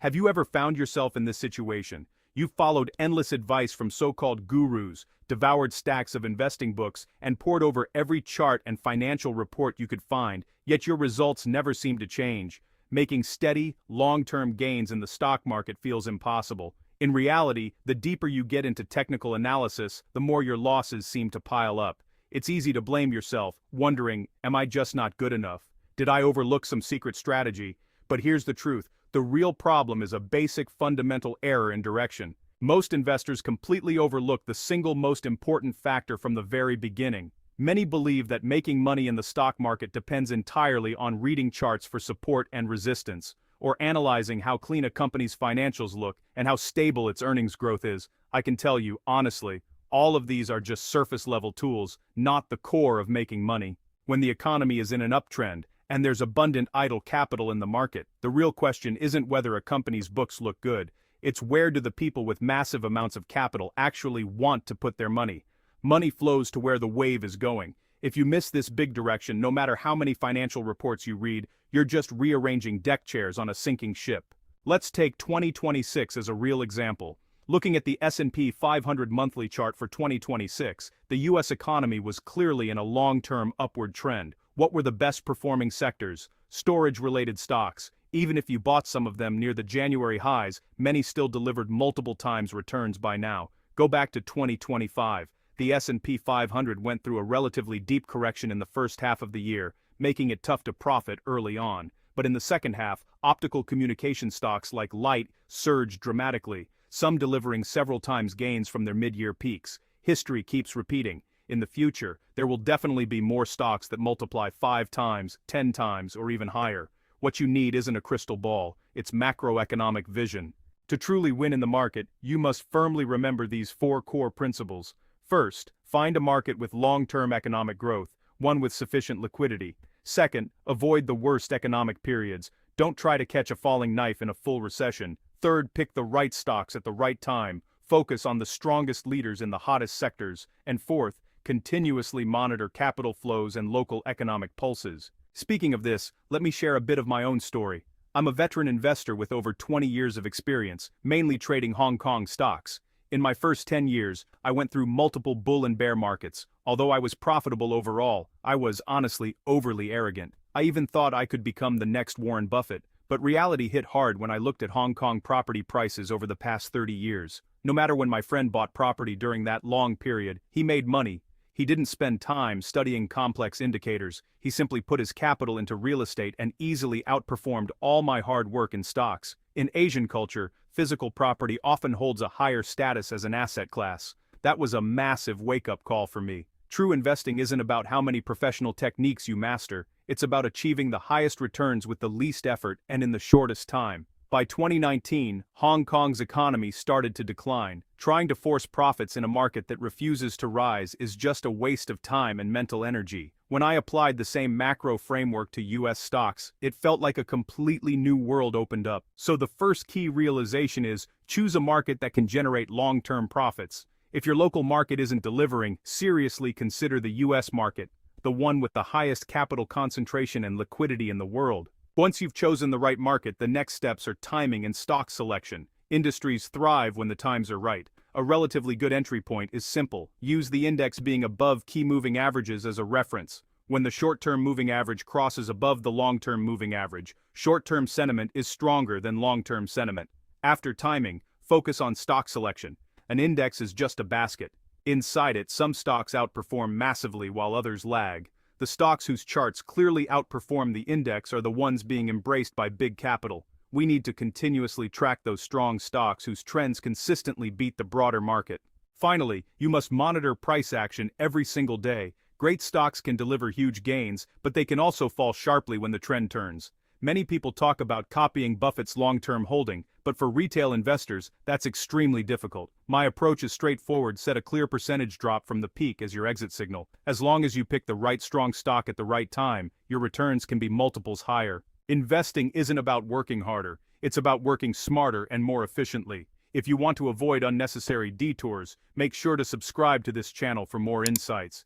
Have you ever found yourself in this situation? You've followed endless advice from so-called gurus, devoured stacks of investing books, and pored over every chart and financial report you could find, yet your results never seem to change. Making steady, long-term gains in the stock market feels impossible. In reality, the deeper you get into technical analysis, the more your losses seem to pile up. It's easy to blame yourself, wondering, am I just not good enough? Did I overlook some secret strategy? But here's the truth. The real problem is a basic fundamental error in direction. Most investors completely overlook the single most important factor from the very beginning. Many believe that making money in the stock market depends entirely on reading charts for support and resistance, or analyzing how clean a company's financials look and how stable its earnings growth is. I can tell you, honestly, all of these are just surface-level tools, not the core of making money. When the economy is in an uptrend, and there's abundant idle capital in the market, the real question isn't whether a company's books look good, it's where do the people with massive amounts of capital actually want to put their money. Money flows to where the wave is going. If you miss this big direction, no matter how many financial reports you read, you're just rearranging deck chairs on a sinking ship. Let's take 2026 as a real example. Looking at the S&P 500 monthly chart for 2026, the US economy was clearly in a long-term upward trend. What were the best performing sectors? Storage-related stocks. Even if you bought some of them near the January highs, many still delivered multiple times returns by now. Go back to 2025. The S&P 500 went through a relatively deep correction in the first half of the year, making it tough to profit early on. But in the second half, optical communication stocks like Light surged dramatically, some delivering several times gains from their mid-year peaks. History keeps repeating. In the future, there will definitely be more stocks that multiply 5 times, 10 times, or even higher. What you need isn't a crystal ball, it's macroeconomic vision. To truly win in the market, you must firmly remember these 4 core principles. First, find a market with long-term economic growth, one with sufficient liquidity. Second, avoid the worst economic periods. Don't try to catch a falling knife in a full recession. Third, pick the right stocks at the right time. Focus on the strongest leaders in the hottest sectors. And fourth, continuously monitor capital flows and local economic pulses. Speaking of this, let me share a bit of my own story. I'm a veteran investor with over 20 years of experience, mainly trading Hong Kong stocks. In my first 10 years, I went through multiple bull and bear markets. Although I was profitable overall, I was honestly overly arrogant. I even thought I could become the next Warren Buffett, but reality hit hard when I looked at Hong Kong property prices over the past 30 years. No matter when my friend bought property during that long period, he made money. He didn't spend time studying complex indicators, he simply put his capital into real estate and easily outperformed all my hard work in stocks. In Asian culture, physical property often holds a higher status as an asset class. That was a massive wake-up call for me. True investing isn't about how many professional techniques you master, it's about achieving the highest returns with the least effort and in the shortest time. By 2019, Hong Kong's economy started to decline. Trying to force profits in a market that refuses to rise is just a waste of time and mental energy. When I applied the same macro framework to US stocks, it felt like a completely new world opened up. So the first key realization is, choose a market that can generate long-term profits. If your local market isn't delivering, seriously consider the US market, the one with the highest capital concentration and liquidity in the world. Once you've chosen the right market, the next steps are timing and stock selection. Industries thrive when the times are right. A relatively good entry point is simple. Use the index being above key moving averages as a reference. When the short-term moving average crosses above the long-term moving average, short-term sentiment is stronger than long-term sentiment. After timing, focus on stock selection. An index is just a basket. Inside it, some stocks outperform massively while others lag. The stocks whose charts clearly outperform the index are the ones being embraced by big capital. We need to continuously track those strong stocks whose trends consistently beat the broader market. Finally, you must monitor price action every single day. Great stocks can deliver huge gains, but they can also fall sharply when the trend turns. Many people talk about copying Buffett's long-term holding, but for retail investors, that's extremely difficult. My approach is straightforward: set a clear percentage drop from the peak as your exit signal. As long as you pick the right strong stock at the right time, your returns can be multiples higher. Investing isn't about working harder, it's about working smarter and more efficiently. If you want to avoid unnecessary detours, make sure to subscribe to this channel for more insights.